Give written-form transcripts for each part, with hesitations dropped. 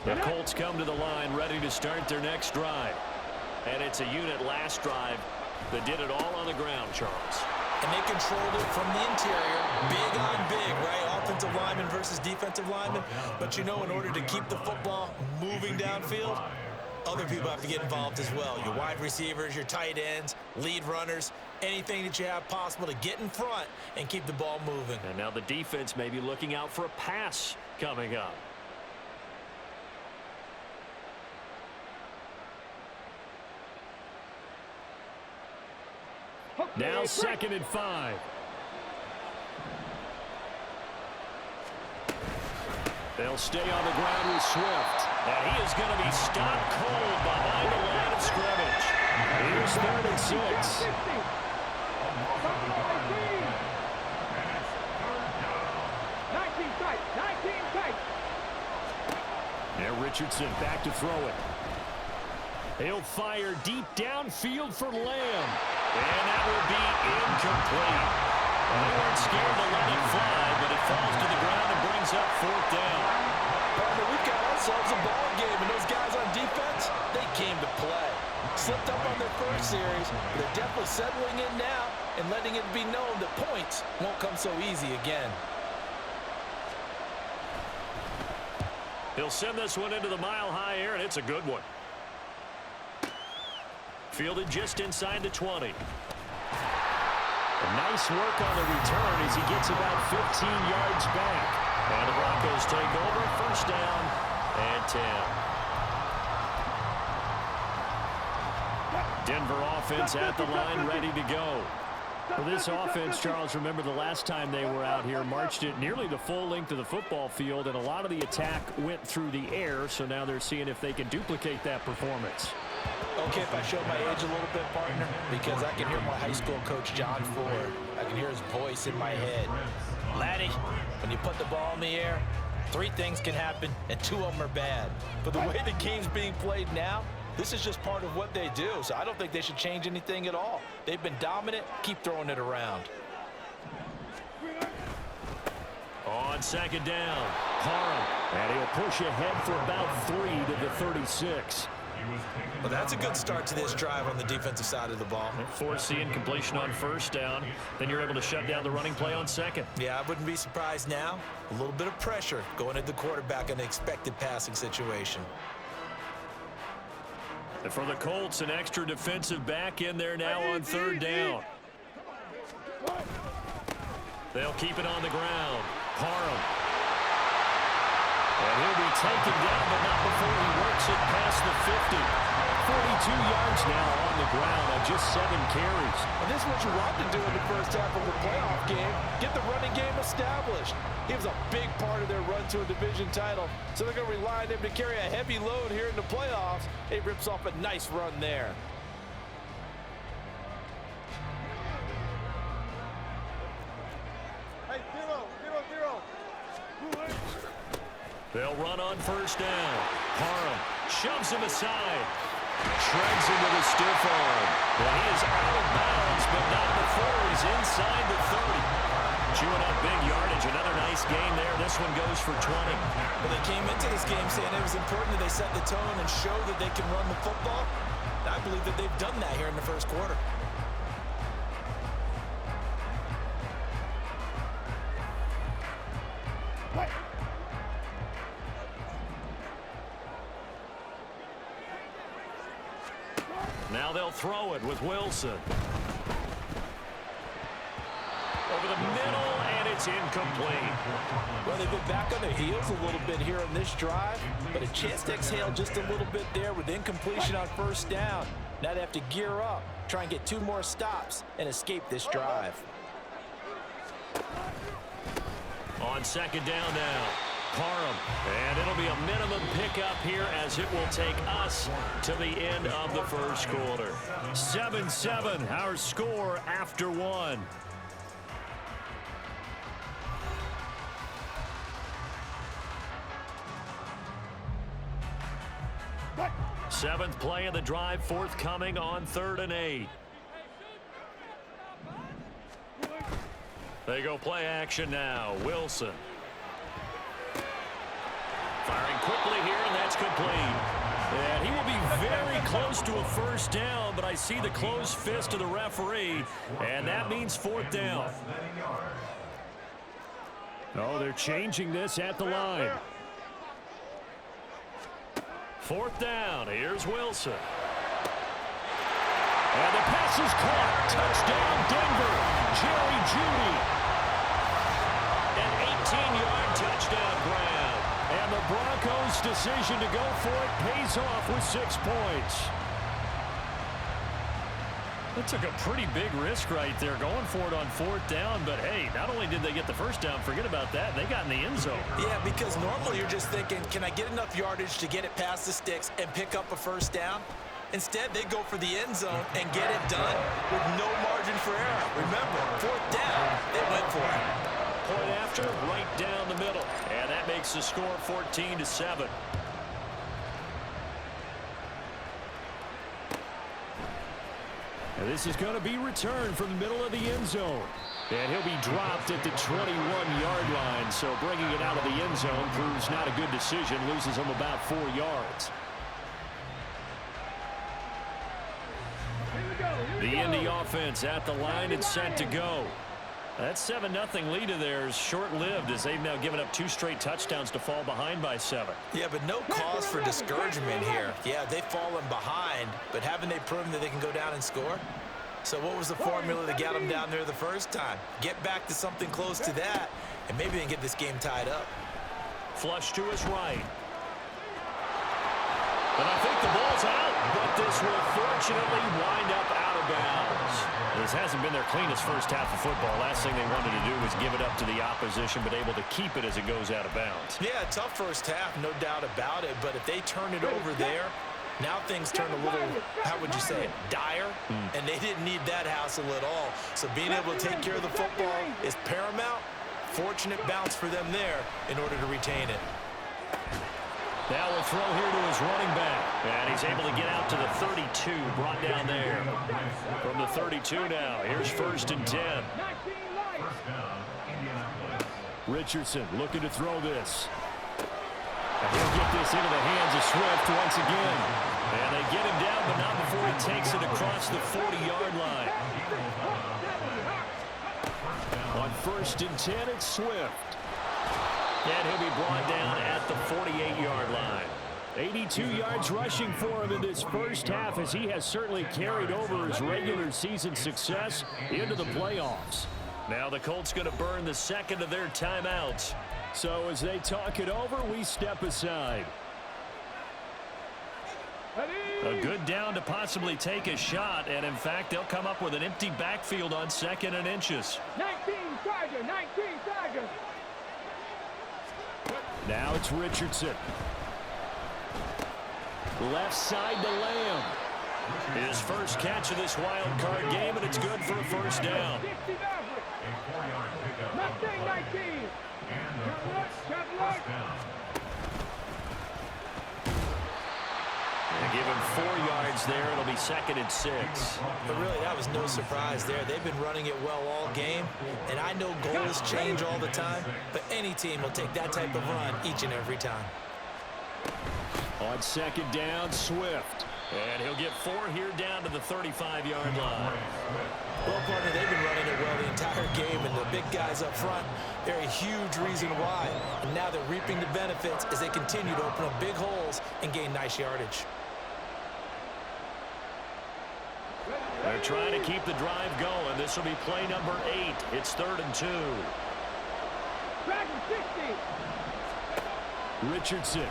The Colts come to the line ready to start their next drive. And it's a unit last drive that did it all on the ground, Charles. And they controlled it from the interior. Big on big, right? Offensive lineman versus defensive lineman. But you know, in order to keep the football moving downfield, other people have to get involved as well. Your wide receivers, your tight ends, lead runners, anything that you have possible to get in front and keep the ball moving. And now the defense may be looking out for a pass coming up. Now 2nd and 5. They'll stay on the ground with Swift. And he is going to be stopped cold behind the line of scrimmage. Here's 3rd and 6. Now Richardson back to throw it. He'll fire deep downfield for Lamb. And that will be incomplete. They weren't scared to let it fly, but it falls to the ground and brings up 4th down. Partner, we've got ourselves a ball game, and those guys on defense, they came to play. Slipped up on their first series, but they're definitely settling in now and letting it be known that points won't come so easy again. He'll send this one into the mile-high air, and it's a good one. Fielded just inside the 20. Nice work on the return as he gets about 15 yards back. And the Broncos take over, 1st down and 10. Denver offense at the line, ready to go. For this offense, Charles, remember the last time they were out here, marched it nearly the full length of the football field, and a lot of the attack went through the air, so now they're seeing if they can duplicate that performance. Okay, if I show my age a little bit, partner, because I can hear my high school coach, John Ford. I can hear his voice in my head. Laddie, when you put the ball in the air, 3 things can happen, and 2 of them are bad. But the way the game's being played now, this is just part of what they do, so I don't think they should change anything at all. They've been dominant. Keep throwing it around. On 2nd down, Parham, and he'll push ahead for about 3 to the 36. Well, that's a good start to this drive on the defensive side of the ball. Foreseeing completion on 1st down. Then you're able to shut down the running play on 2nd. Yeah, I wouldn't be surprised now. A little bit of pressure going at the quarterback in an expected passing situation. And for the Colts, an extra defensive back in there now on 3rd down. They'll keep it on the ground. Parham. And he'll be taken down, but not before he works it past the 50. 42 yards now on the ground on just 7 carries. And this is what you want to do in the first half of the playoff game. Get the running game established. He was a big part of their run to a division title, so they're going to rely on him to carry a heavy load here in the playoffs. He rips off a nice run there. Hey, 0-0-0. They'll run on 1st down. Parham shoves him aside. Shreds him with a stiff arm. Well, he is out of bounds, but not before he's inside the 30. Chewing up big yardage. Another nice gain there. This one goes for 20. Well, they came into this game saying it was important that they set the tone and show that they can run the football. I believe that they've done that here in the 1st quarter. Now they'll throw it with Wilson. Over the middle, and it's incomplete. Well, they've been back on their heels a little bit here on this drive, but a chance to exhale just a little bit there with incompletion on 1st down. Now they have to gear up, try and get 2 more stops, and escape this drive. On 2nd down now, Parham, and it'll be a minimum pickup here as it will take us to the end of the 1st quarter. 7-7, our score after 1. Seventh play of the drive, forthcoming on 3rd and 8. They go play action now. Wilson. Firing quickly here, and that's complete. And he will be very close to a first down, but I see the closed fist of the referee, and that means fourth down. Oh, they're changing this at the line. Fourth down. Here's Wilson. And the pass is caught. Touchdown, Denver. Jerry Jeudy. An 18-yard touchdown grab. And the Broncos' decision to go for it pays off with 6 points. That took a pretty big risk right there, going for it on fourth down. But, hey, not only did they get the first down, forget about that, they got in the end zone. Yeah, because normally you're just thinking, can I get enough yardage to get it past the sticks and pick up a first down? Instead, they go for the end zone and get it done with no margin for error. Remember, fourth down, they went for it. Point after, right down the middle. And that makes the score 14-7. And this is going to be returned from the middle of the end zone. And he'll be dropped at the 21-yard line. So bringing it out of the end zone proves not a good decision. Loses him about 4 yards. The Indy offense at the line and set to go. That 7-0 lead of theirs is short-lived as they've now given up 2 straight touchdowns to fall behind by 7. Yeah, but no cause for discouragement here. Yeah, they've fallen behind, but haven't they proven that they can go down and score? So what was the formula that got them down there the first time? Get back to something close to that, and maybe they can get this game tied up. Flush to his right. And I think the ball's out, but this will fortunately wind up out of bounds. This hasn't been their cleanest first half of football. Last thing they wanted to do was give it up to the opposition, but able to keep it as it goes out of bounds. Yeah, tough first half, no doubt about it, but if they turn it over there, now things turn a little, how would you say it, dire, and they didn't need that hassle at all. So being able to take care of the football is paramount. Fortunate bounce for them there in order to retain it. Now we'll throw here to his running back. And he's able to get out to the 32, brought down there. From the 32 now, here's 1st and 10. Richardson looking to throw this. And he'll get this into the hands of Swift once again. And they get him down, but not before he takes it across the 40-yard line. On 1st and 10, it's Swift. And he'll be brought down at the 48-yard line. 82 yards rushing for him in this first half as he has certainly carried over his regular season success into the playoffs. Now the Colts going to burn the second of their timeouts. So as they talk it over, we step aside. A good down to possibly take a shot, and in fact, they'll come up with an empty backfield on 2nd and inches. 19 Chargers, 19 Chargers. Now it's Richardson. Left side to Lamb. His first catch of this wild card game, and it's good for a first down. 19. They give him 4 yards there. It'll be 2nd and 6. But really, that was no surprise there. They've been running it well all game, and I know goals change all the time, but any team will take that type of run each and every time. On 2nd down, Swift. And he'll get 4 here down to the 35-yard line. Well, partner, they've been running it well the entire game, and the big guys up front, they're a huge reason why. And now they're reaping the benefits as they continue to open up big holes and gain nice yardage. They're trying to keep the drive going. This will be play number 8. It's 3rd and 2. Richardson.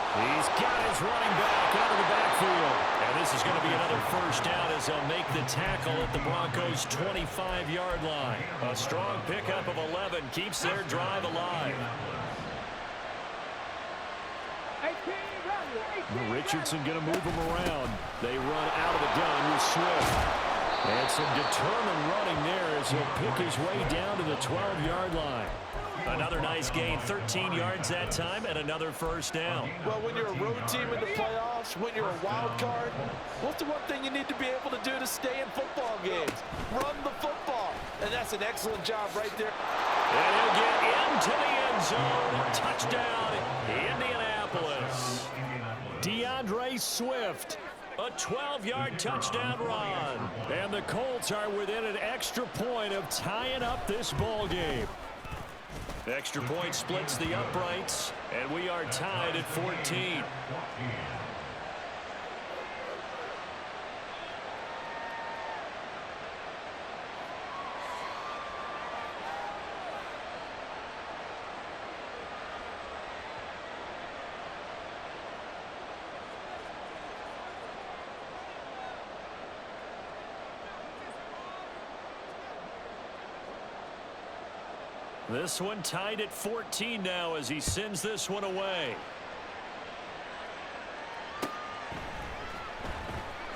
He's got his running back out of the backfield. And this is going to be another first down as they'll make the tackle at the Broncos' 25-yard line. A strong pickup of 11 keeps their drive alive. Richardson going to move him around. They run out of the gun with Swift. And some determined running there as he'll pick his way down to the 12-yard line. Another nice gain, 13 yards that time, and another first down. Well, when you're a road team in the playoffs, when you're a wild card, what's the one thing you need to be able to do to stay in football games? Run the football. And that's an excellent job right there. And he'll get into the end end zone. Touchdown, Indianapolis. DeAndre Swift, a 12-yard touchdown run. And the Colts are within an extra point of tying up this ball game. Extra point splits the uprights, and we are tied at 14. This one tied at 14 now as he sends this one away.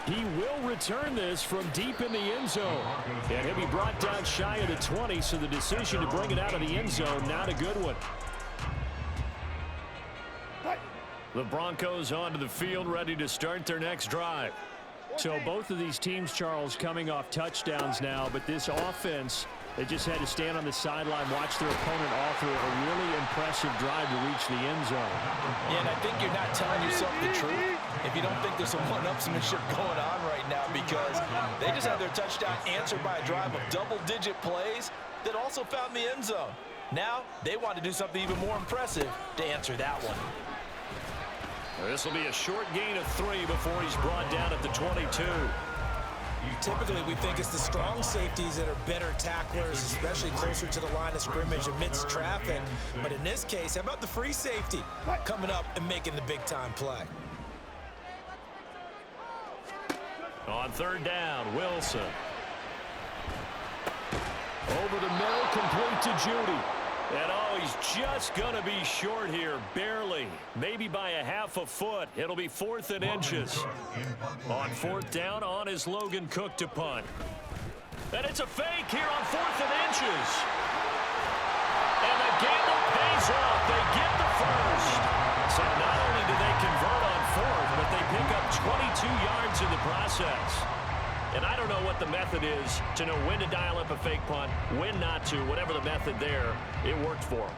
He will return this from deep in the end zone. And he'll be brought down shy of the 20, so the decision to bring it out of the end zone, not a good one. The Broncos onto the field, ready to start their next drive. So both of these teams, Charles, coming off touchdowns now, but this offense, they just had to stand on the sideline, watch their opponent offer a really impressive drive to reach the end zone. Yeah, and I think you're not telling yourself the truth if you don't think there's some one-upsmanship going on right now, because they just had their touchdown answered by a drive of double-digit plays that also found the end zone. Now they want to do something even more impressive to answer that one. This will be a short gain of 3 before he's brought down at the 22. Typically, we think it's the strong safeties that are better tacklers, especially closer to the line of scrimmage amidst traffic. But in this case, how about the free safety coming up and making the big-time play? On third down, Wilson. Over the middle, complete to Judy. And oh, he's just going to be short here, barely. Maybe by a half a foot. It'll be 4th and inches. On 4th down, on is Logan Cook to punt. And it's a fake here on 4th and inches. And the gamble pays off. They get the first. So not only do they convert on 4th, but they pick up 22 yards in the process. And I don't know what the method is to know when to dial up a fake punt, when not to. Whatever the method there, it worked for him.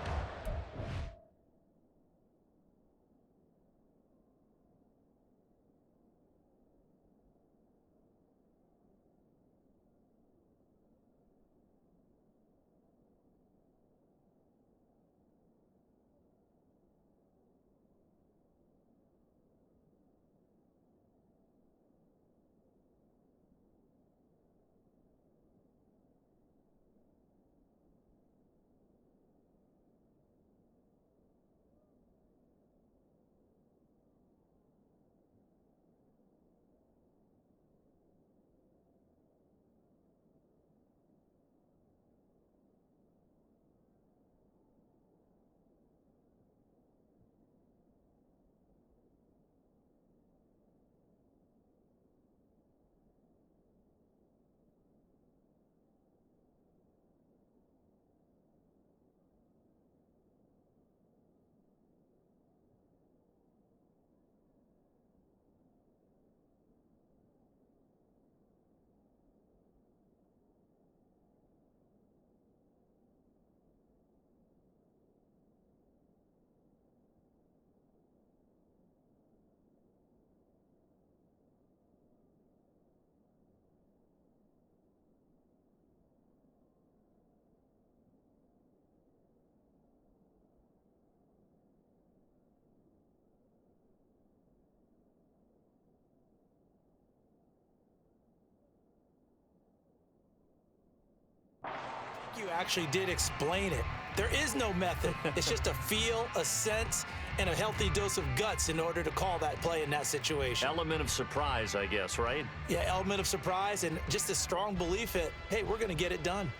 You actually did explain it. There is no method. It's just a feel, a sense, and a healthy dose of guts in order to call that play in that situation. Element of surprise, I guess, right? Yeah, element of surprise and just a strong belief that, hey, we're going to get it done.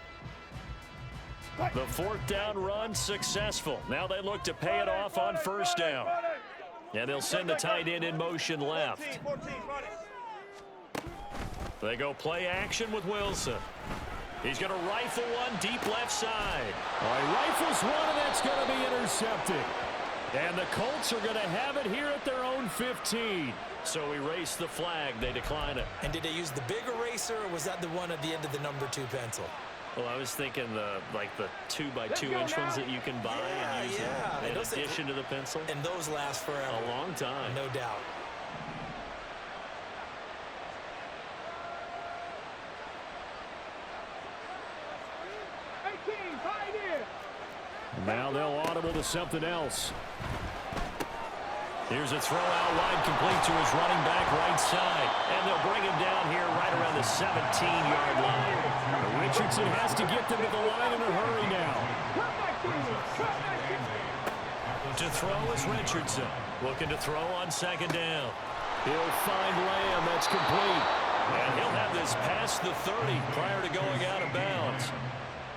The 4th down run successful. Now they look to pay it off on 1st down. And they'll send the tight end in motion left. They go play action with Wilson. He's going to rifle one deep left side. All right, rifles one, and that's going to be intercepted. And the Colts are going to have it here at their own 15. So erase the flag. They decline it. And did they use the big eraser, or was that the one at the end of the number 2 pencil? Well, I was thinking the 2x2-inch ones that you can buy and use in addition to the pencil. And those last forever. A long time. No doubt. Now they'll audible to something else. Here's a throw out wide, complete to his running back right side. And they'll bring him down here right around the 17-yard line. Richardson has to get them to the line in a hurry now. To throw is Richardson. Looking to throw on second down. He'll find Lamb. That's complete. And he'll have this past the 30 prior to going out of bounds.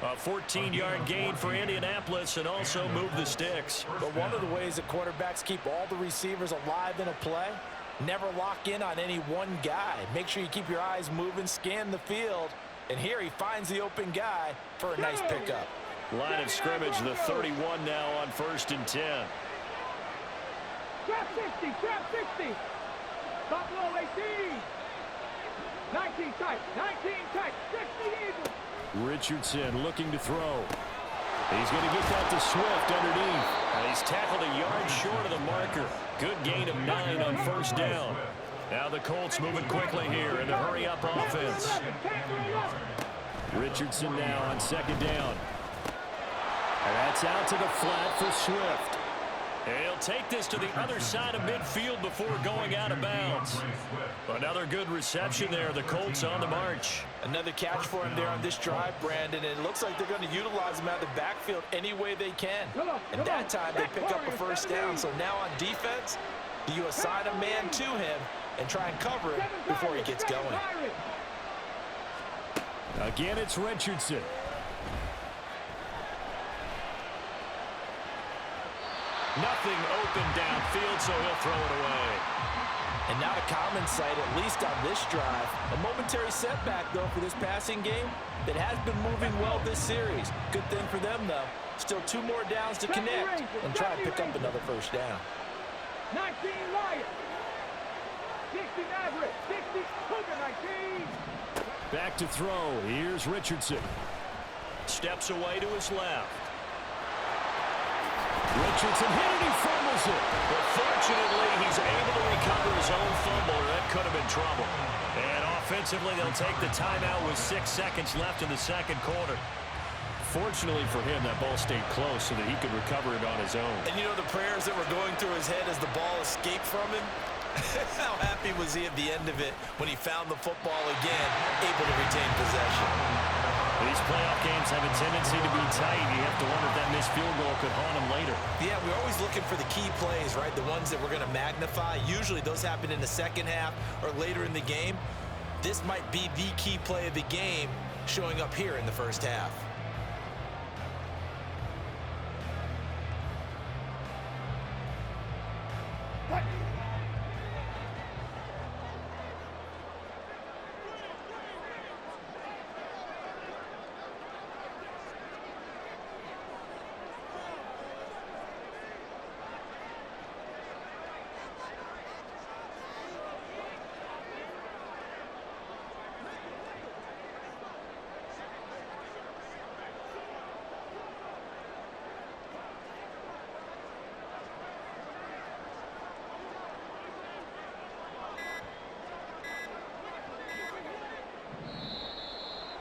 A 14-yard gain for Indianapolis and also move the sticks. But one of the ways that quarterbacks keep all the receivers alive in a play, never lock in on any one guy. Make sure you keep your eyes moving, scan the field. And here he finds the open guy for a nice pickup. Line of scrimmage, the 31 now on 1st and 10. Trap 60, trap 60. Buffalo 18. 19 tight, 19 tight, 60 Eagles. Richardson looking to throw. He's going to get that to Swift underneath. And he's tackled a yard short of the marker. Good gain of 9 on 1st down. Now the Colts moving quickly here in the hurry-up offense. Richardson now on 2nd down. And that's out to the flat for Swift. And he'll take this to the other side of midfield before going out of bounds. Another good reception there. The Colts on the march. Another catch for him there on this drive, Brandon, and it looks like they're going to utilize him out of the backfield any way they can. And that time they pick up a 1st down. So now on defense, do you assign a man to him and try and cover it before he gets going? Again, it's Richardson. Nothing open downfield, so he'll throw it away. And not a common sight, at least on this drive. A momentary setback, though, for this passing game that has been moving well this series. Good thing for them, though. Still 2 more downs to connect and try to pick up another 1st down. 19 Lions. 60 Maverick. 60 Cougar 19. Back to throw. Here's Richardson. Steps away to his left. Richardson hit it, he fumbles it. But fortunately, he's able to recover his own fumble, or that could have been trouble. And offensively, they'll take the timeout with 6 seconds left in the 2nd quarter. Fortunately for him, that ball stayed close so that he could recover it on his own. And you know the prayers that were going through his head as the ball escaped from him? How happy was he at the end of it when he found the football again, able to retain possession? These playoff games have a tendency to be tight. You have to wonder if that missed field goal could haunt him later. Yeah, we're always looking for the key plays, right? The ones that we're going to magnify. Usually those happen in the 2nd half or later in the game. This might be the key play of the game showing up here in the 1st half.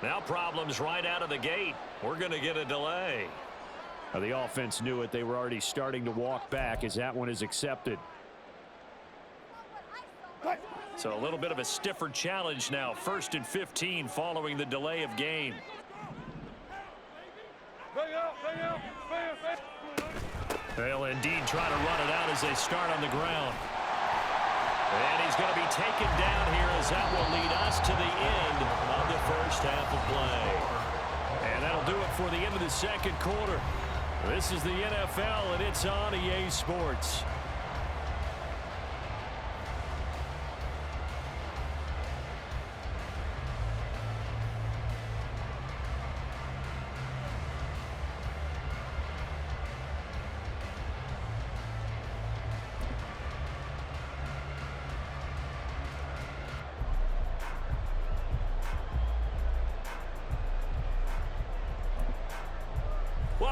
Now problems right out of the gate. We're going to get a delay. Now the offense knew it. They were already starting to walk back as that one is accepted. So a little bit of a stiffer challenge now. 1st and 15 following the delay of game. They'll indeed try to run it out as they start on the ground. And he's going to be taken down here as that will lead us to the end of the 1st half of play. And that'll do it for the end of the 2nd quarter. This is the NFL, and it's on EA Sports.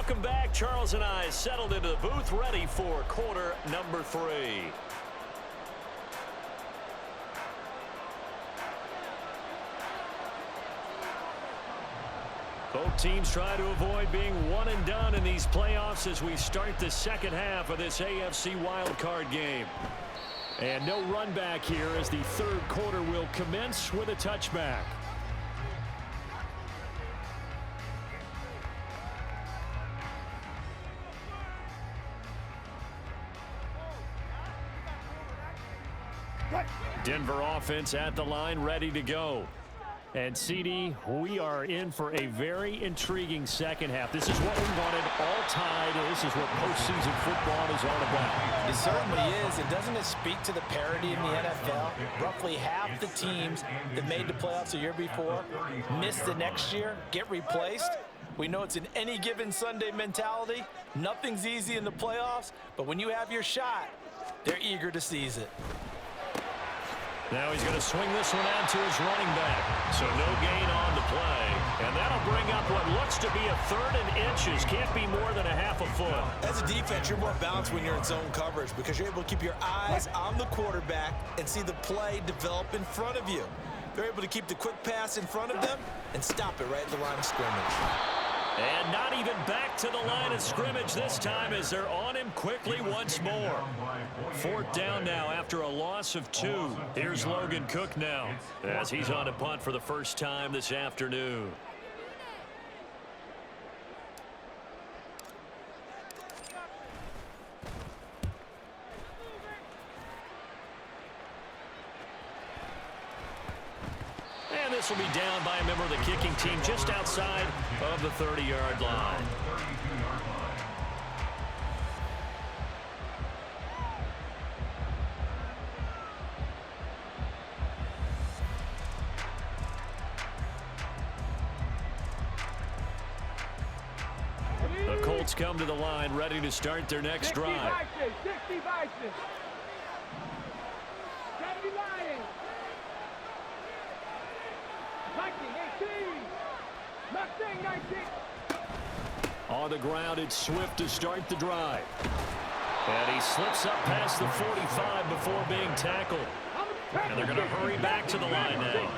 Welcome back. Charles and I settled into the booth, ready for quarter number 3. Both teams try to avoid being one and done in these playoffs as we start the second half of this AFC wildcard game. And no run back here as the third quarter will commence with a touchback. Denver offense at the line, ready to go. And, CD, we are in for a very intriguing second half. This is what we wanted, all tied. This is what postseason football is all about. It certainly is. And doesn't it speak to the parity in the NFL? Roughly half the teams that made the playoffs the year before miss the next year, get replaced. We know it's an any given Sunday mentality. Nothing's easy in the playoffs, but when you have your shot, they're eager to seize it. Now he's going to swing this one out to his running back. So no gain on the play. And that'll bring up what looks to be a 3rd and inches. Can't be more than a half a foot. As a defense, you're more balanced when you're in zone coverage because you're able to keep your eyes on the quarterback and see the play develop in front of you. They're able to keep the quick pass in front of them and stop it right at the line of scrimmage. And not even back to the line of scrimmage this time as they're on him quickly once more. 4th down now after a loss of 2. Here's Logan Cook now as he's on a punt for the first time this afternoon. And this will be down by a member of the kicking team just outside of the 30-yard line. The Colts come to the line, ready to start their next drive. 60 Vikings. 70 Lions. Viking 18. Mustang 19. On the ground, it's Swift to start the drive. And he slips up past the 45 before being tackled. And they're going to hurry back to the line now.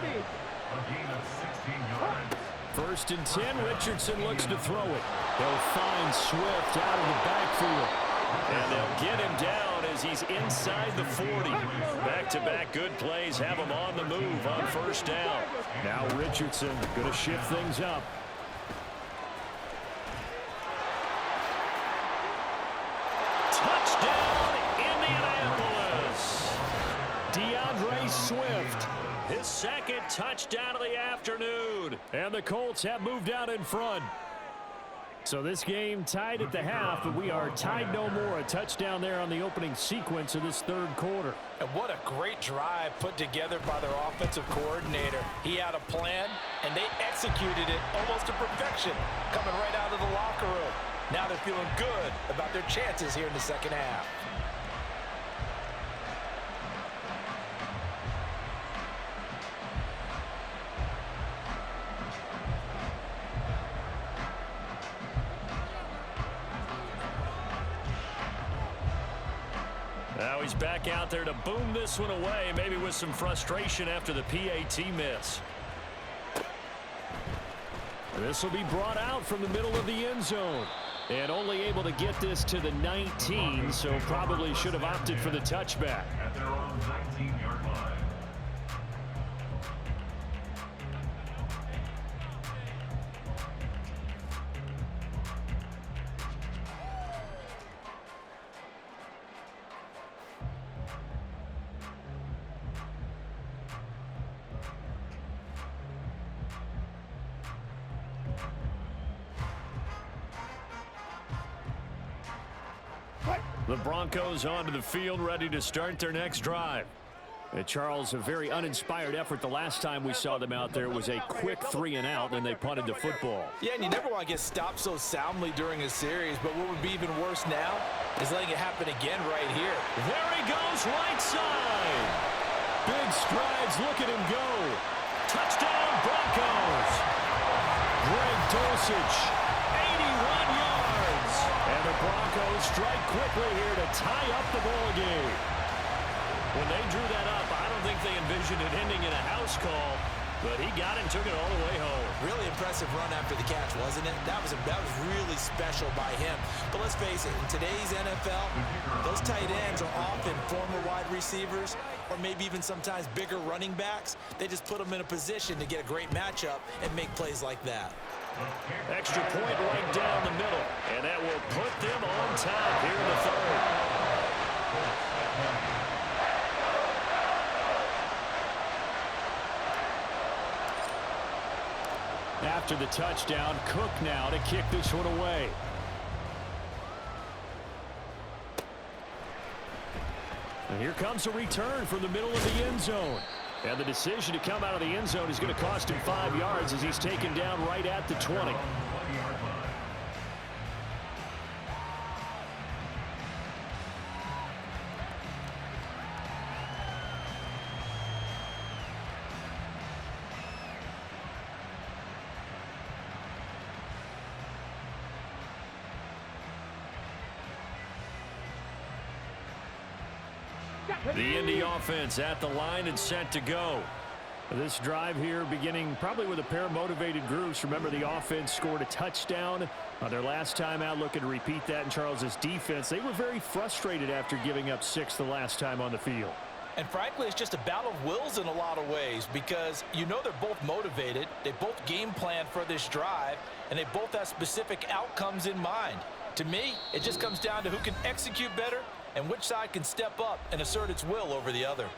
1st and 10, Richardson looks to throw it. They'll find Swift out of the backfield. And they'll get him down as he's inside the 40. Back-to-back good plays have him on the move on 1st down. Now Richardson going to shift things up. Touchdown, Indianapolis. DeAndre Swift, his 2nd touchdown of the afternoon. And the Colts have moved out in front. So this game tied at the half, but we are tied no more. A touchdown there on the opening sequence of this 3rd quarter. And what a great drive put together by their offensive coordinator. He had a plan, and they executed it almost to perfection, coming right out of the locker room. Now they're feeling good about their chances here in the second half. Now he's back out there to boom this one away, maybe with some frustration after the PAT miss. This will be brought out from the middle of the end zone. And only able to get this to the 19, so probably should have opted for the touchback. At their own 19-yard line. The Broncos onto the field, ready to start their next drive. Charles, a very uninspired effort the last time we saw them out there was a quick 3-and-out, and they punted the football. Yeah, and you never want to get stopped so soundly during a series, but what would be even worse now is letting it happen again right here. There he goes, right side. Big strides, look at him go. Touchdown, Broncos. Greg Dulcich, 81 yards. And the Broncos strike quickly here to tie up the ball game. When they drew that up, I don't think they envisioned it ending in a house call, but he got it and took it all the way home. Really impressive run after the catch, wasn't it? That was really special by him. But let's face it, in today's NFL, those tight ends are often former wide receivers or maybe even sometimes bigger running backs. They just put them in a position to get a great matchup and make plays like that. Extra point right down the middle, and that will put them on top here in the third. After the touchdown, Cook now to kick this one away. And here comes a return from the middle of the end zone. And the decision to come out of the end zone is going to cost him 5 yards as he's taken down right at the 20. The Indy offense at the line and set to go. This drive here beginning probably with a pair of motivated groups. Remember, the offense scored a touchdown their last time out. Looking to repeat that in Charles's defense. They were very frustrated after giving up 6 the last time on the field. And frankly, it's just a battle of wills in a lot of ways because you know they're both motivated. They both game plan for this drive, and they both have specific outcomes in mind. To me, it just comes down to who can execute better and which side can step up and assert its will over the other.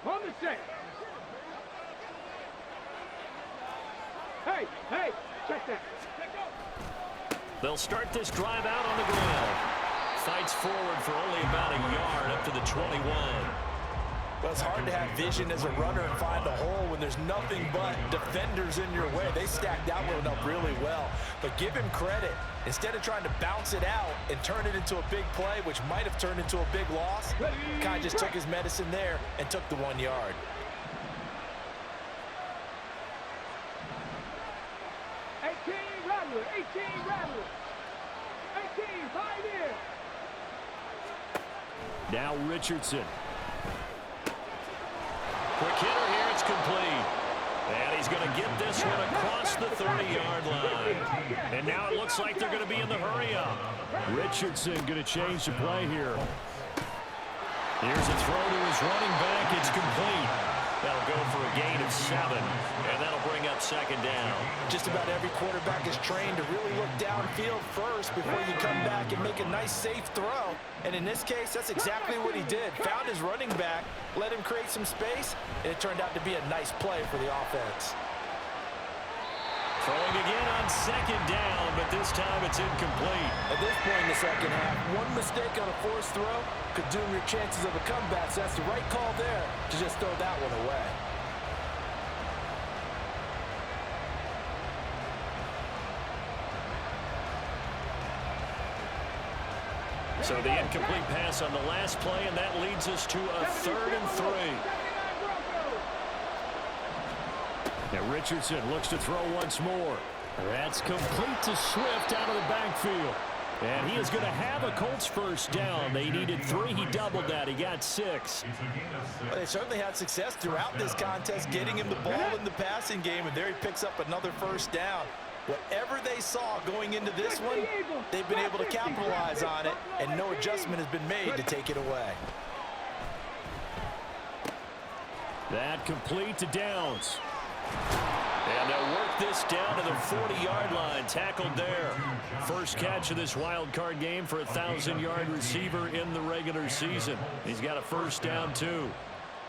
On the set. Hey, check that. They'll start this drive out on the ground. Fights forward for only about a yard up to the 21. Well, it's hard to have vision as a runner and find a hole when there's nothing but defenders in your way. They stacked that one up really well. But give him credit. Instead of trying to bounce it out and turn it into a big play, which might have turned into a big loss, Kai just took his medicine there and took the 1 yard. Now Richardson. Quick hitter here, it's complete. And he's going to get this one across the 30-yard line. And now it looks like they're going to be in the hurry-up. Richardson going to change the play here. Here's a throw to his running back. It's complete. That'll go for a gain of 7, and that'll bring up second down. Just about every quarterback is trained to really look downfield first before you come back and make a nice, safe throw. And in this case, that's exactly what he did. Found his running back, let him create some space, and it turned out to be a nice play for the offense. Throwing again on second down, but this time it's incomplete. At this point in the second half, one mistake on a forced throw could doom your chances of a comeback. So that's the right call there to just throw that one away. So the incomplete pass on the last play, and that leads us to a 3rd and 3. Now Richardson looks to throw once more. That's complete to Swift out of the backfield. And he is going to have a Colts first down. They needed 3. He doubled that. He got 6. Well, they certainly had success throughout this contest, getting him the ball in the passing game, and there he picks up another first down. Whatever they saw going into this one, they've been able to capitalize on it, and no adjustment has been made to take it away. That complete to Downs. And they'll work this down to the 40-yard line. Tackled there. First catch of this wild card game for a 1,000-yard receiver in the regular season. He's got a first down, too.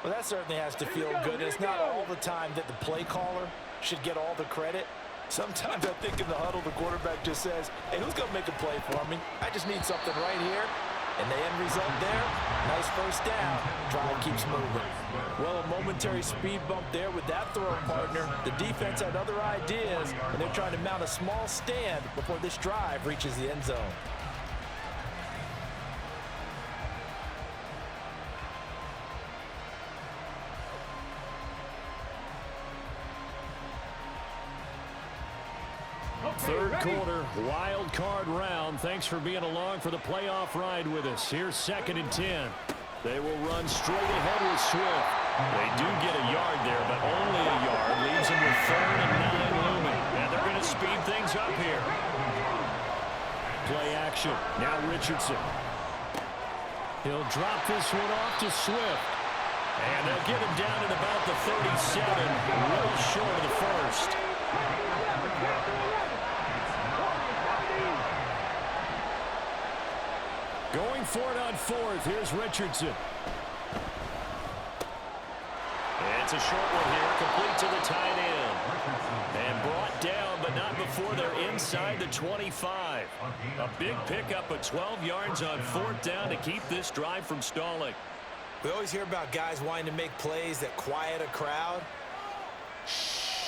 Well, that certainly has to feel good. It's not all the time that the play caller should get all the credit. Sometimes I think in the huddle, the quarterback just says, hey, who's going to make a play for me? I just need something right here. And the end result there, nice first down. Drive keeps moving. Well, a momentary speed bump there with that throw, partner. The defense had other ideas, and they're trying to mount a small stand before this drive reaches the end zone. Third quarter, wild card round. Thanks for being along for the playoff ride with us. Here's 2nd and 10. They will run straight ahead with Swift. They do get a yard there, but only a yard. Leaves them with 3rd and 9 looming. And they're going to speed things up here. Play action. Now Richardson. He'll drop this one off to Swift. And they'll get him down at about the 37, well short of the first. Going for it on 4th. Here's Richardson. It's a short one here, complete to the tight end. And brought down, but not before they're inside the 25. A big pickup of 12 yards on 4th down to keep this drive from stalling. We always hear about guys wanting to make plays that quiet a crowd.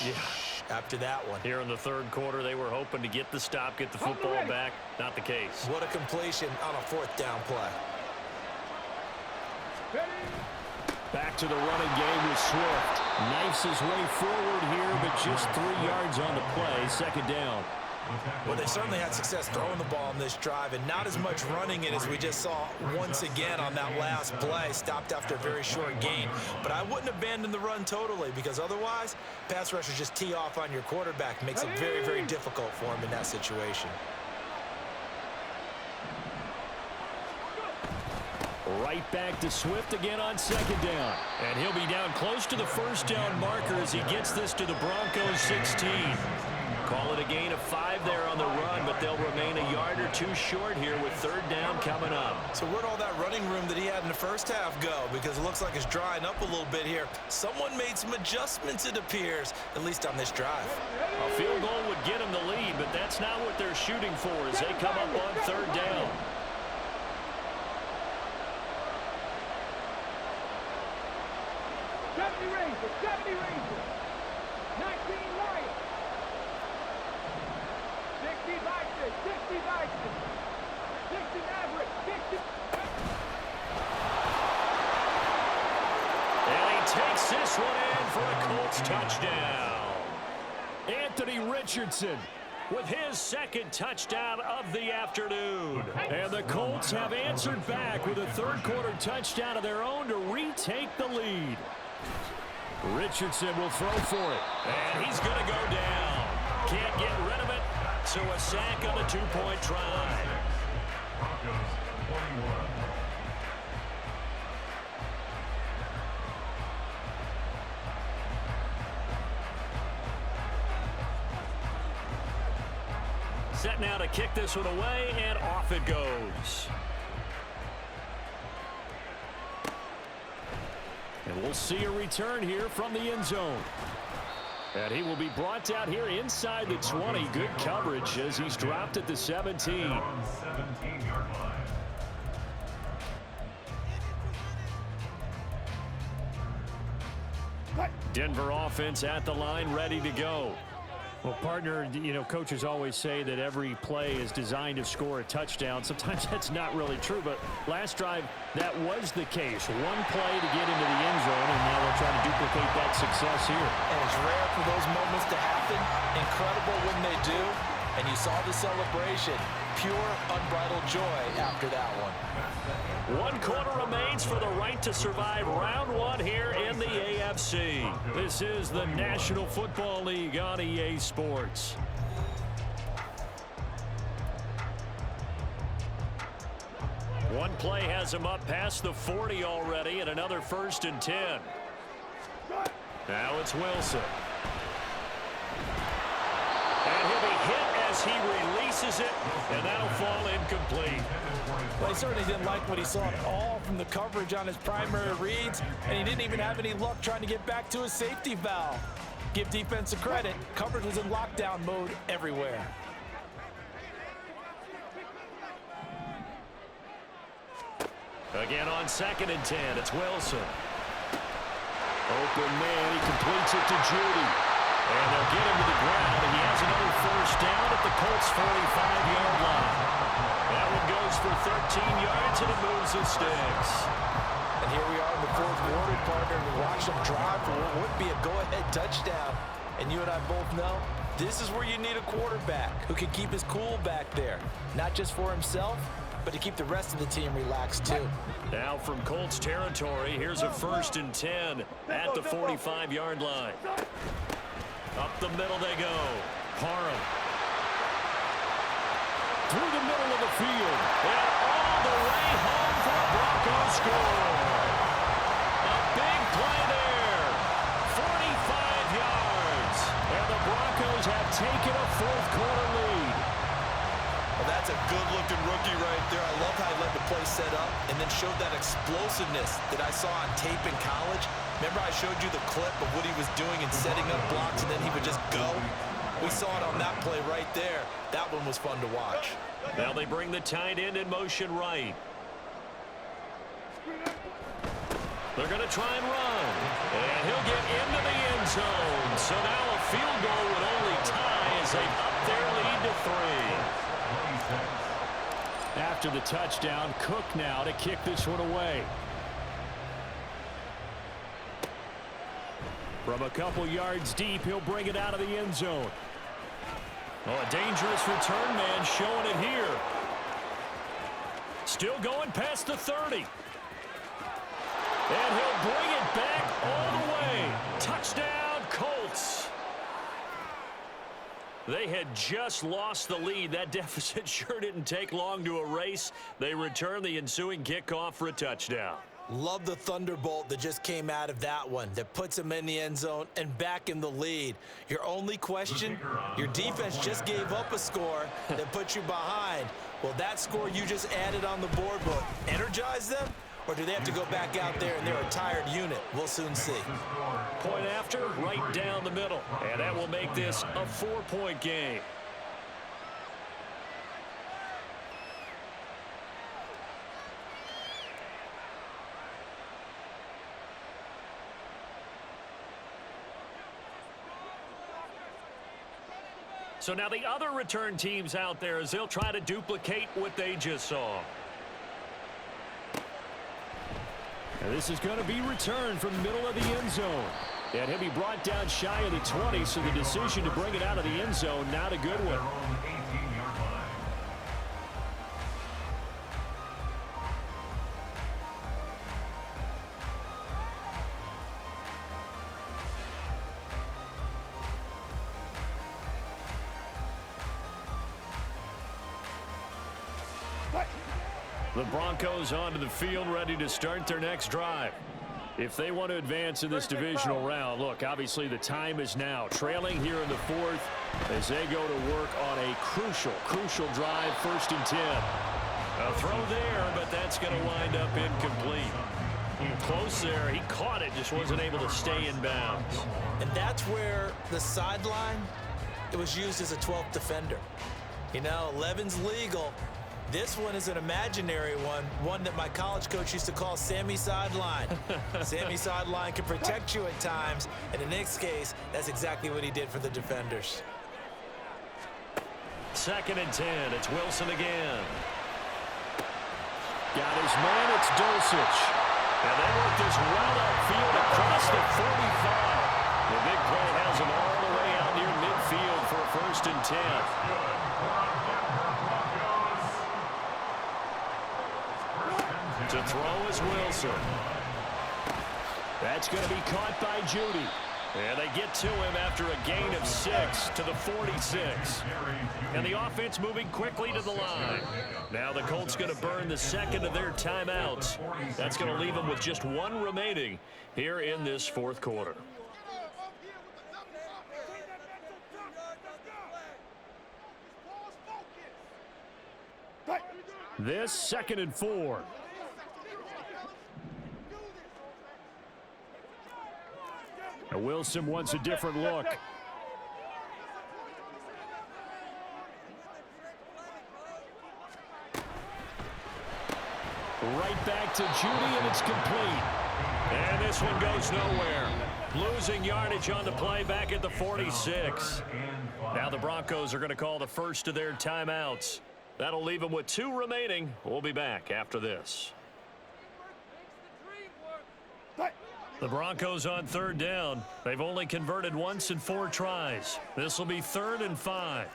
Yeah. After that one. Here in the 3rd quarter, they were hoping to get the stop, get the football back. Not the case. What a completion on a 4th down play. Back to the running game with Swift. Knifes his way forward here, but just 3 yards on the play. 2nd down. Well, they certainly had success throwing the ball in this drive, and not as much running it as we just saw once again on that last play. Stopped after a very short gain. But I wouldn't abandon the run totally, because otherwise, pass rushers just tee off on your quarterback. Makes it very, very difficult for him in that situation. Right back to Swift again on 2nd down. And he'll be down close to the 1st down marker as he gets this to the Broncos 16. Call it a gain of 5 there on the run, but they'll remain a yard or 2 short here with 3rd down coming up. So where'd all that running room that he had in the first half go? Because it looks like it's drying up a little bit here. Someone made some adjustments, it appears, at least on this drive. A field goal would get them the lead, but that's not what they're shooting for as they come up on 3rd down. Takes this one in for a Colts touchdown. Anthony Richardson with his 2nd touchdown of the afternoon. And the Colts have answered back with a 3rd quarter touchdown of their own to retake the lead. Richardson will throw for it. And he's going to go down. Can't get rid of it. So a sack on a 2-point try. Broncos 41. Set now to kick this one away, and off it goes. And we'll see a return here from the end zone. And he will be brought out here inside the 20. Good coverage as he's dropped at the 17. 17-yard line. Denver offense at the line, ready to go. Well, partner, you know, coaches always say that every play is designed to score a touchdown. Sometimes that's not really true, but last drive, that was the case. One play to get into the end zone, and now they'll try to duplicate that success here. And it's rare for those moments to happen. Incredible when they do. And you saw the celebration. Pure, unbridled joy after that one. 1 quarter remains for the right to survive round 1 here in the AFC. This is the National Football League on EA Sports. One play has him up past the 40 already, and another 1st and 10. Now it's Wilson. And he'll be hit as he releases it, and that'll fall incomplete. Well, he certainly didn't like what he saw at all from the coverage on his primary reads, and he didn't even have any luck trying to get back to his safety valve. Give defense a credit. Coverage was in lockdown mode everywhere. Again on 2nd and 10, it's Wilson. Open man, he completes it to Judy. And they'll get him to the ground, and he has another first down at the Colts' 45-yard line. That one goes for 13 yards, and it moves the sticks. And here we are in the fourth quarter, partner, to watch them drive for what would be a go-ahead touchdown. And you and I both know this is where you need a quarterback who can keep his cool back there, not just for himself, but to keep the rest of the team relaxed too. Now from Colts territory, here's a 1st and 10 at the 45-yard line. Up the middle they go. Parham. Through the middle of the field. And all the way home for a Broncos score. A big play there. 45 yards. And the Broncos have taken a fourth quarter lead. Well, that's a good-looking rookie right there. I love how he let the play set up and then showed that explosiveness that I saw on tape in college. Remember I showed you the clip of what he was doing and setting up blocks, and then he would just go? We saw it on that play right there. That one was fun to watch. Now they bring the tight end in motion right. They're going to try and run. And he'll get into the end zone. So now a field goal would only tie as they up their lead to 3. After the touchdown, Cook now to kick this one away. From a couple yards deep, he'll bring it out of the end zone. Oh, a dangerous return man showing it here. Still going past the 30. And he'll bring it back all the way. Touchdown, Colts. They had just lost the lead. That deficit sure didn't take long to erase. They return the ensuing kickoff for a touchdown. Love the thunderbolt that just came out of that one that puts him in the end zone and back in the lead. Your only question, your defense just gave up a score that put you behind. Well, that score you just added on the board will energize them, or do they have to go back out there and they're a tired unit? We'll soon see. Point after, right down the middle. And that will make this a 4-point game. So now the other return teams out there as they'll try to duplicate what they just saw. And this is going to be returned from the middle of the end zone. And he'll be brought down shy of the 20, so the decision to bring it out of the end zone, not a good one. The Broncos onto the field, ready to start their next drive. If they want to advance in this divisional round, look, obviously the time is now. Trailing here in the fourth as they go to work on a crucial drive, 1st and 10. A throw there, but that's going to wind up incomplete. Close there. He caught it, just wasn't able to stay in bounds. And that's where the sideline, it was used as a 12th defender. You know, 11's legal. This one is an imaginary one that my college coach used to call Sammy Sideline. Sammy Sideline can protect you at times, and in this case, that's exactly what he did for the defenders. 2nd and 10, it's Wilson again. Got his man, it's Dulcich. And they work this well upfield across the 45. The big play has him all the way out near midfield for a 1st and 10. To throw is Wilson. That's going to be caught by Judy. And they get to him after a gain of 6 to the 46. And the offense moving quickly to the line. Now the Colts going to burn the second of their timeouts. That's going to leave them with just one remaining here in this fourth quarter. This 2nd and 4. Now Wilson wants a different look. right back to Judy, and it's complete. And this one goes nowhere. Losing yardage on the play back at the 46. Now the Broncos are going to call the first of their timeouts. That'll leave them with 2 remaining. We'll be back after this. The Broncos on 3rd down. They've only converted once in 4 tries. This will be 3rd and 5.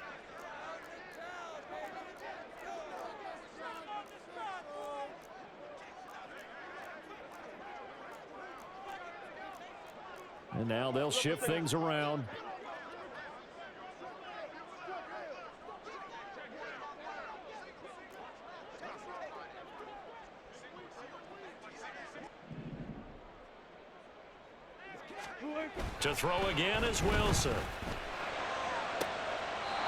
And now they'll shift things around. To throw again is Wilson.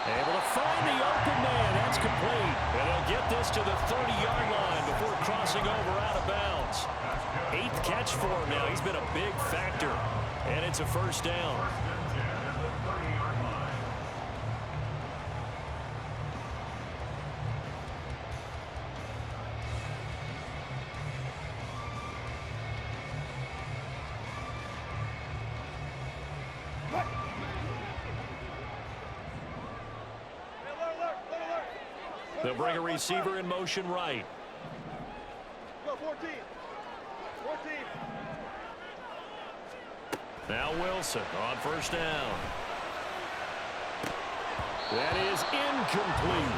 Able to find the open man. That's complete. And he'll get this to the 30-yard line before crossing over out of bounds. 8th catch for him now. He's been a big factor. And it's a 1st down. They'll bring a receiver in motion right. Go 14. 14. Now Wilson on 1st down. That is incomplete.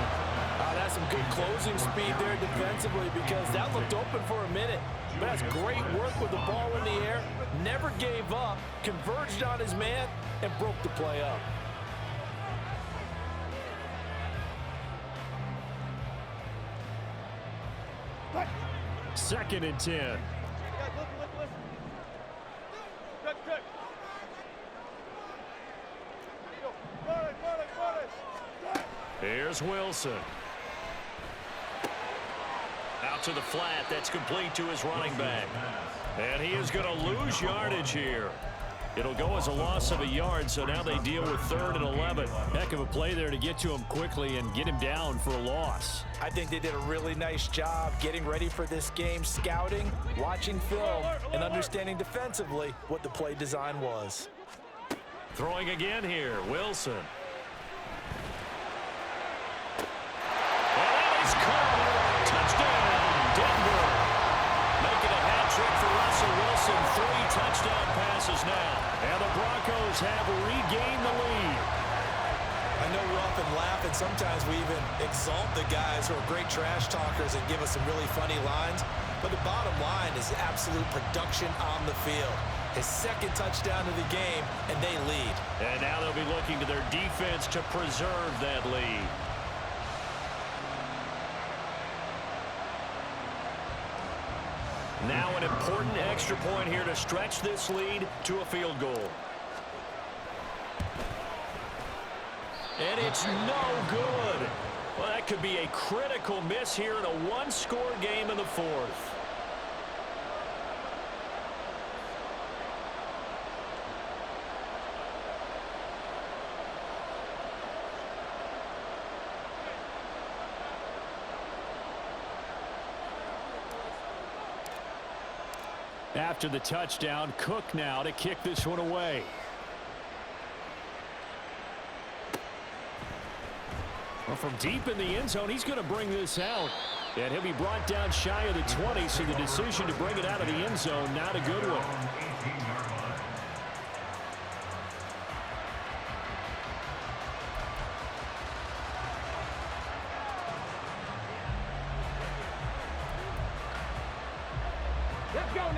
That's some good closing speed there defensively because that looked open for a minute. But that's great work with the ball in the air. Never gave up, converged on his man, and broke the play up. Second and 10. Listen. Good. Here's Wilson. Out to the flat. That's complete to his running back. And he is going to lose yardage here. It'll go as a loss of a yard, so now they deal with 3rd and 11. Heck of a play there to get to him quickly and get him down for a loss. I think they did a really nice job getting ready for this game, scouting, watching film, and understanding defensively what the play design was. Throwing again here, Wilson. And that is caught. Touchdown, Denver. Making a hat trick for Russell Wilson. 3 touchdown passes now. And the Broncos have regained the lead. I know we often laugh, and sometimes we even exalt the guys who are great trash talkers and give us some really funny lines. But the bottom line is absolute production on the field. His 2nd touchdown of the game, and they lead. And now they'll be looking to their defense to preserve that lead. Now an important extra point here to stretch this lead to a field goal. And it's no good. Well, that could be a critical miss here in a 1-score game in the 4th. After the touchdown, Cook now to kick this one away. Well, from deep in the end zone, he's going to bring this out. And he'll be brought down shy of the 20, so the decision to bring it out of the end zone, not a good one.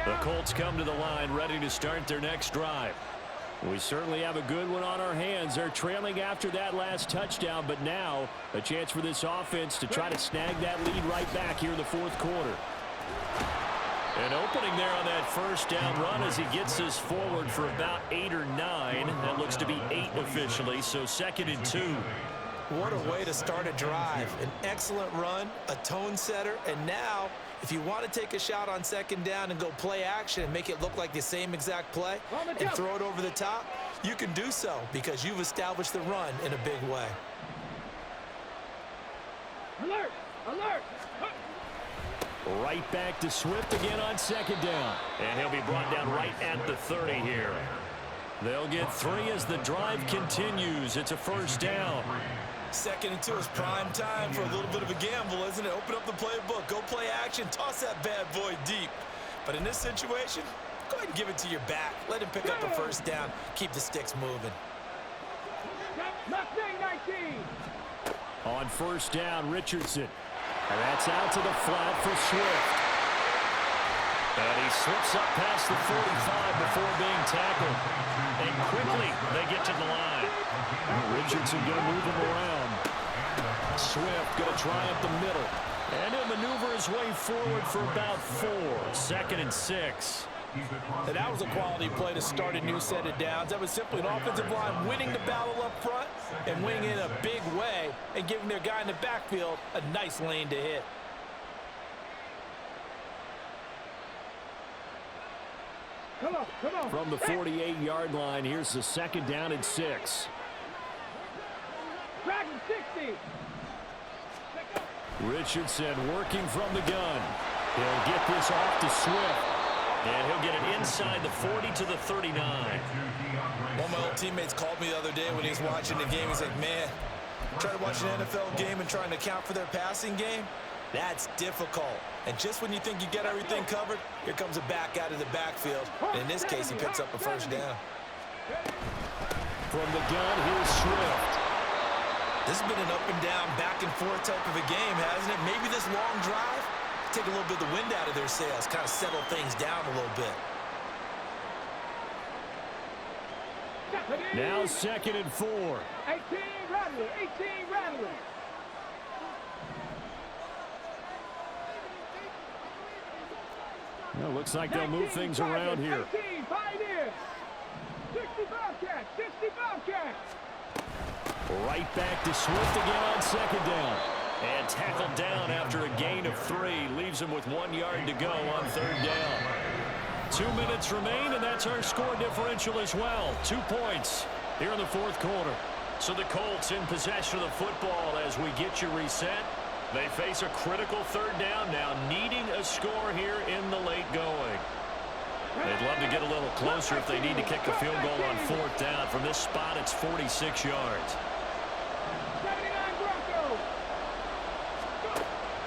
The Colts come to the line, ready to start their next drive. We certainly have a good one on our hands. They're trailing after that last touchdown, but now a chance for this offense to try to snag that lead right back here in the 4th quarter. An opening there on that 1st down run as he gets this forward for about 8 or 9. That looks to be 8 officially, so 2nd and 2. What a way to start a drive. An excellent run, a tone setter, and now if you want to take a shot on 2nd down and go play action and make it look like the same exact play and throw it over the top, you can do so because you've established the run in a big way. Alert! Alert! Right back to Swift again on second down. And he'll be brought down right at the 30 here. They'll get 3 as the drive continues. It's a first down. 2nd and 2 is prime time for a little bit of a gamble, isn't it? Open up the playbook, go play action, toss that bad boy deep. But in this situation, go ahead and give it to your back. Let him pick up a first down. Keep the sticks moving. Mustang 19. On first down, Richardson. And that's out to the flat for Swift. And he slips up past the 45 before being tackled. And quickly, they get to the line. Richardson going to move him around. Swift going to try up the middle. And he'll maneuver his way forward for about 4. 2nd and 6. And that was a quality play to start a new set of downs. That was simply an offensive line winning the battle up front and winning in a big way and giving their guy in the backfield a nice lane to hit. Come on. From the 48-yard line, here's the 2nd down and 6. Dragon 60. Richardson working from the gun. He'll get this off to Swift. And he'll get it inside the 40 to the 39. One of my old teammates called me the other day when he was watching the game. He's like, man, trying to watch an NFL game and trying to account for their passing game, that's difficult. And just when you think you get everything covered, here comes a back out of the backfield. And in this case, he picks up a first down. From the gun, here's Swift. This has been an up and down, back and forth type of a game, hasn't it? Maybe this long drive take a little bit of the wind out of their sails, kind of settle things down a little bit. Now 2nd and 4. 18 Rattler. Well, looks like they'll move things around here. 18 Pioneers. 60 Bobcats. Right back to Swift again on 2nd down. And tackled down after a gain of 3. Leaves him with 1 yard to go on 3rd down. 2 minutes remain, and that's our score differential as well. 2 points here in the 4th quarter. So the Colts in possession of the football as we get you reset. They face a critical 3rd down now, needing a score here in the late going. They'd love to get a little closer if they need to kick a field goal on 4th down. From this spot, it's 46 yards.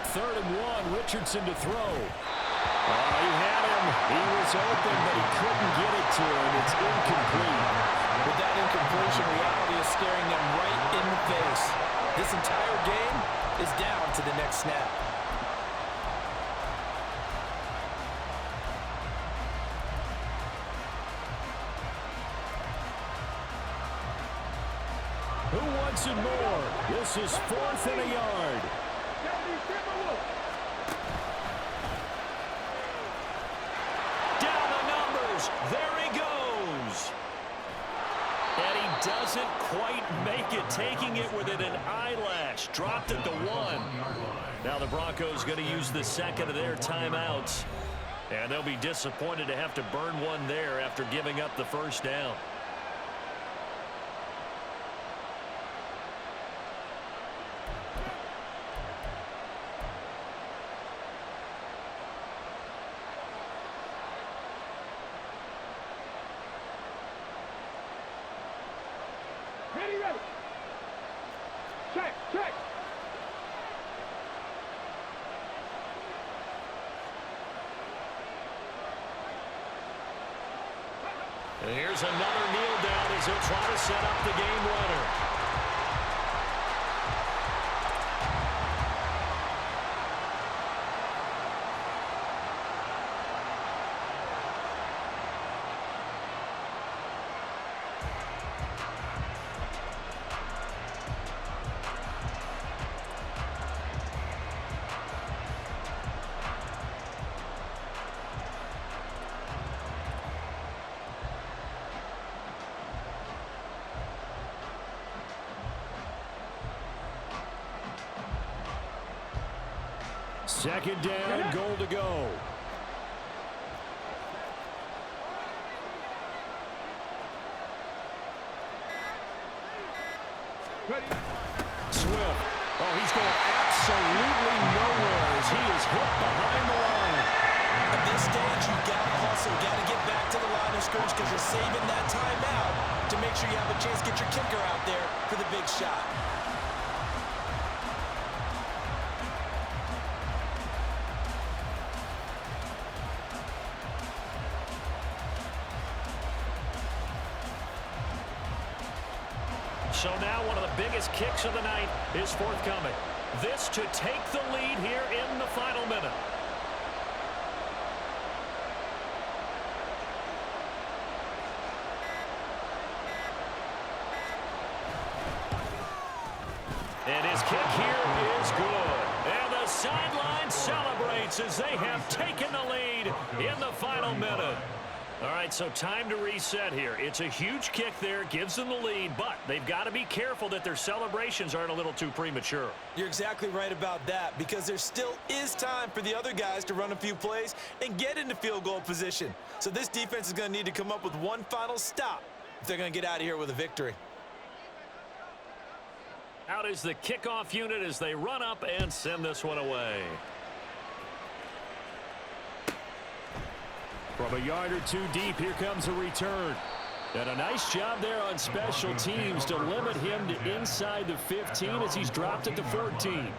3rd and 1, Richardson to throw. He had him. He was open, but he couldn't get it to him. It's incomplete. With that incompletion, reality is staring them right in the face. This entire game is down to the next snap. Who wants it more? This is 4th and a yard. Down the numbers. There he goes. And he doesn't quite make it, taking it within an eyelash. Dropped it to 1. Now the Broncos going to use the 2nd of their timeouts. And they'll be disappointed to have to burn one there after giving up the first down. Ready. Check. And here's another kneel down as he'll try to set up the game winner. Second down, goal to go. Ready. Swift. Oh, he's going absolutely nowhere as he is hit behind the line. At this stage, you've got to hustle. Got to get back to the line of scrimmage because you're saving that timeout to make sure you have a chance to get your kicker out there for the big shot. So now one of the biggest kicks of the night is forthcoming. This to take the lead here in the final minute. And his kick here is good. And the sideline celebrates as they have taken the lead in the final minute. All right, so time to reset here. It's a huge kick there, gives them the lead, but they've got to be careful that their celebrations aren't a little too premature. You're exactly right about that because there still is time for the other guys to run a few plays and get into field goal position. So this defense is going to need to come up with one final stop if they're going to get out of here with a victory. Out is the kickoff unit as they run up and send this one away. From a yard or two deep, here comes a return. And a nice job there on special teams to limit him to inside the 15 as he's dropped at the 14.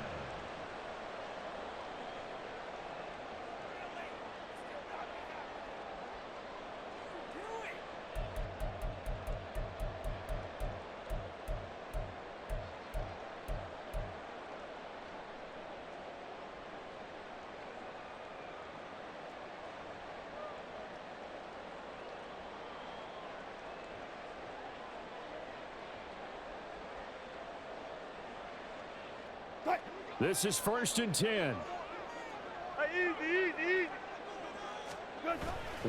This is 1st and 10. Easy.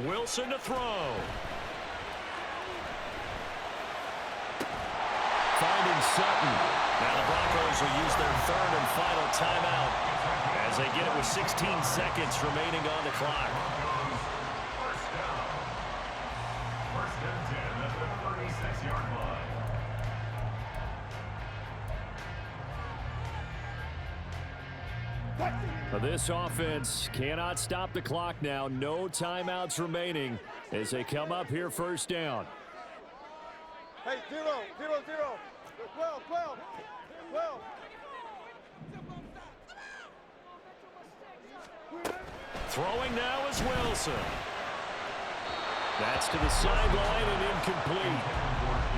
Wilson to throw. Finding Sutton. Now the Broncos will use their 3rd and final timeout as they get it with 16 seconds remaining on the clock. First down. 1st and 10 at the 36-yard line. This offense cannot stop the clock now. No timeouts remaining as they come up here 1st down. Hey, 0. 12. Throwing now is Wilson. That's to the sideline and incomplete.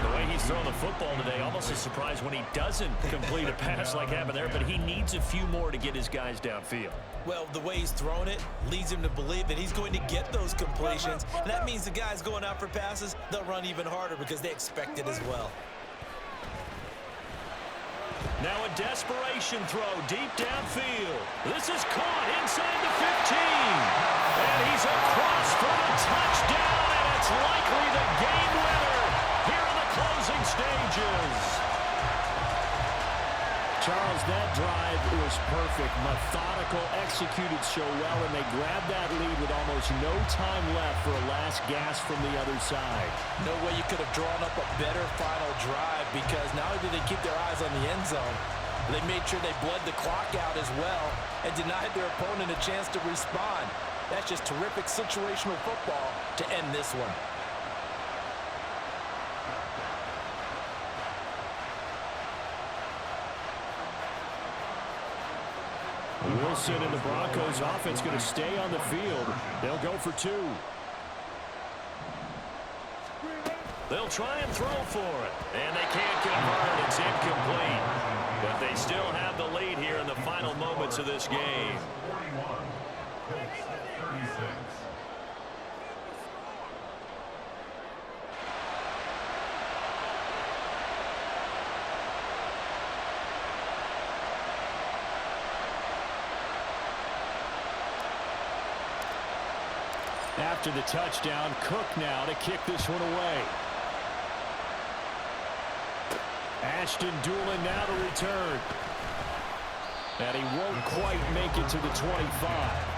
The way he's throwing the football today, almost a surprise when he doesn't complete a pass like happened there, but he needs a few more to get his guys downfield. Well, the way he's thrown it leads him to believe that he's going to get those completions. And that means the guys going out for passes, they'll run even harder because they expect it as well. Now a desperation throw deep downfield. This is caught inside the 15. And he's across for the touchdown, and it's likely the game winner here in the closing stages. Charles, that drive was perfect. Methodical, executed so well, and they grabbed that lead with almost no time left for a last gasp from the other side. No way you could have drawn up a better final drive because not only did they keep their eyes on the end zone, they made sure they bled the clock out as well and denied their opponent a chance to respond. That's just terrific situational football to end this one. Wilson and the Broncos offense going to stay on the field. They'll go for 2. They'll try and throw for it. And they can't convert. It's incomplete. But they still have the lead here in the final moments of this game. 41. 36. After the touchdown, Cook now to kick this one away. Ashton Doolin now to return. And he won't quite make it to the 25.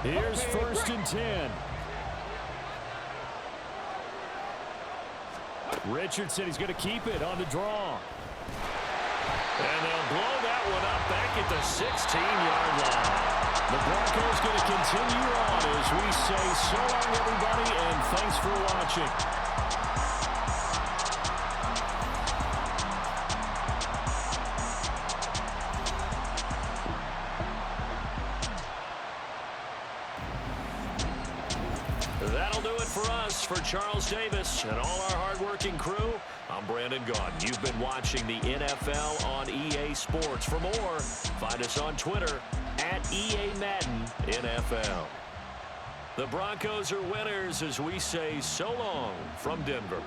Here's 1st and 10. Richardson, he's going to keep it on the draw. And they'll blow that one up back at the 16-yard line. The Broncos going to continue on as we say so long, everybody, and thanks for watching. That'll do it for us. For Charles Davis and all our hardworking crew, I'm Brandon Gaudin. You've been watching the NFL on EA Sports. For more, find us on Twitter at EA Madden NFL. The Broncos are winners as we say so long from Denver.